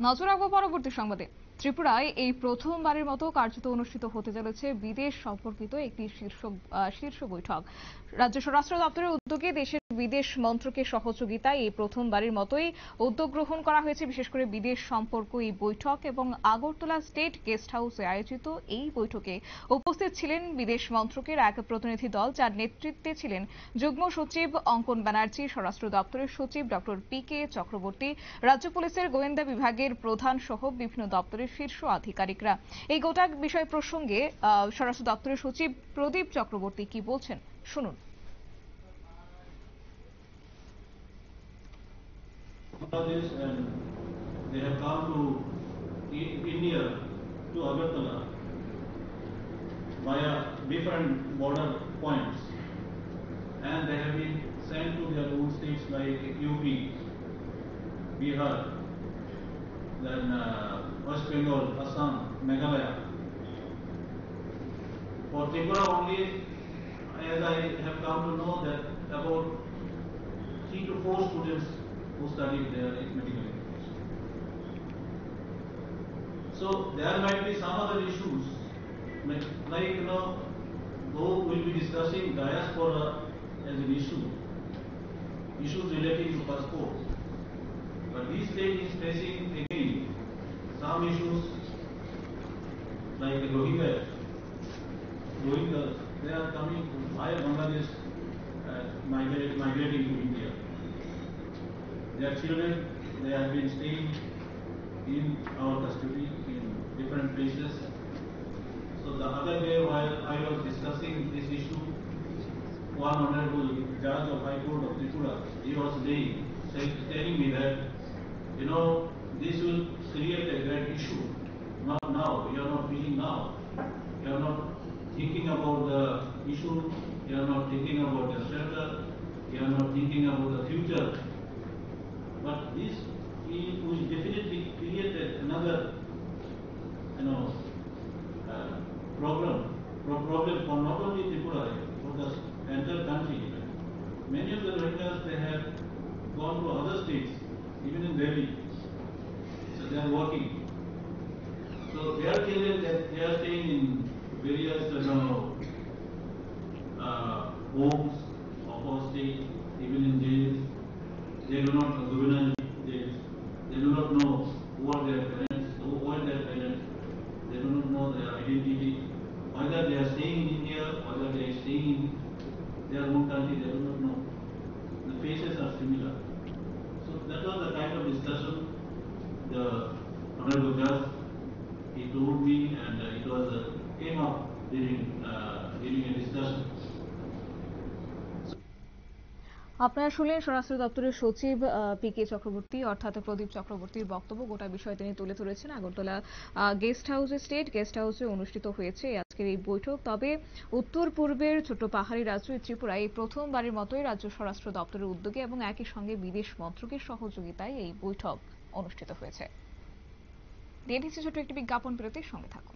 নজর রাখবো পরবর্তী সংবাদে। ত্রিপুরায় এই প্রথমবারের মতো কার্যত অনুষ্ঠিত হতে চলেছে বিদেশ সম্পর্কিত একটি শীর্ষ বৈঠক। রাজ্য স্বরাষ্ট্র দপ্তরের উদ্যোগে দেশের বিদেশ মন্ত্রকের সহযোগিতায় এই প্রথমবারের মতোই উদ্যোগ গ্রহণ করা হয়েছে বিশেষ করে বিদেশ সম্পর্ক এই বৈঠক। এবং আগরতলা স্টেট গেস্ট হাউসে আয়োজিত এই বৈঠকে উপস্থিত ছিলেন বিদেশ মন্ত্রকের এক প্রতিনিধি দল, যার নেতৃত্বে ছিলেন যুগ্ম সচিব অঙ্কন ব্যানার্জি, স্বরাষ্ট্র দপ্তরের সচিব ডক্টর পি.কে. চক্রবর্তী, রাজ্য পুলিশের গোয়েন্দা বিভাগের প্রধান সহ বিভিন্ন দপ্তরের শীর্ষ আধিকারিকরা। এই গোটা বিষয় প্রসঙ্গে স্বরাষ্ট্র দপ্তরের সচিব প্রদীপ চক্রবর্তী কি বলছেন শুনুন। They have come to India, to Agartala, via different border points, and they have been sent to their own states like UP, Bihar, then West Bengal, Assam, Meghalaya. For Tripura only, as I have come to know, that about 3 to 4 students who studied there in medical education. So there might be some other issues, like though we'll be discussing diaspora as an issues relating to passport, but this state is facing again some issues like the Rohingyas. They are coming via Bangladesh, migrating to India. Their children, they have been staying in our custody in different places. So the other day while I was discussing this issue, one honorable judge of High Court of Tripura, he was telling me that, this will create a great issue. Not now, you are not feeling now. You are not thinking about the issue, you are not thinking about the shelter, you are not thinking about the future. But this will definitely create another, problem for not only Tripura, for the entire country. Many of the Rohingyas, they have gone to other states, even in Delhi. So they are working. So their children, they are staying in various, homes of our state, even in jails. They do not know juvenile jails. They do not know who are their parents, They do not know their identity. Whether they are staying in India, whether they are staying in their own country, they do not know. The faces are similar. So that was the kind of discussion the honorable judge, he told me, and it was came up during a discussion. আপনারা শুনলেন স্বরাষ্ট্র দপ্তরের সচিব PK. Chakraborty অর্থাৎ প্রদীপ চক্রবর্তীর বক্তব্য। গোটা বিষয় তিনি তুলে ধরেছেন। আগরতলা স্টেট গেস্ট হাউসে অনুষ্ঠিত হয়েছে আজকের এই বৈঠক। তবে উত্তর পূর্বের ছোট্ট পাহাড়ি রাজ্য ত্রিপুরায় এই প্রথমবারের মতোই রাজ্য স্বরাষ্ট্র দপ্তরের উদ্যোগে এবং একই সঙ্গে বিদেশ মন্ত্রকের সহযোগিতায় এই বৈঠক অনুষ্ঠিত হয়েছে। দিয়ে দিচ্ছি ছোট্ট একটি বিজ্ঞাপন বিরতির সঙ্গে থাকুন।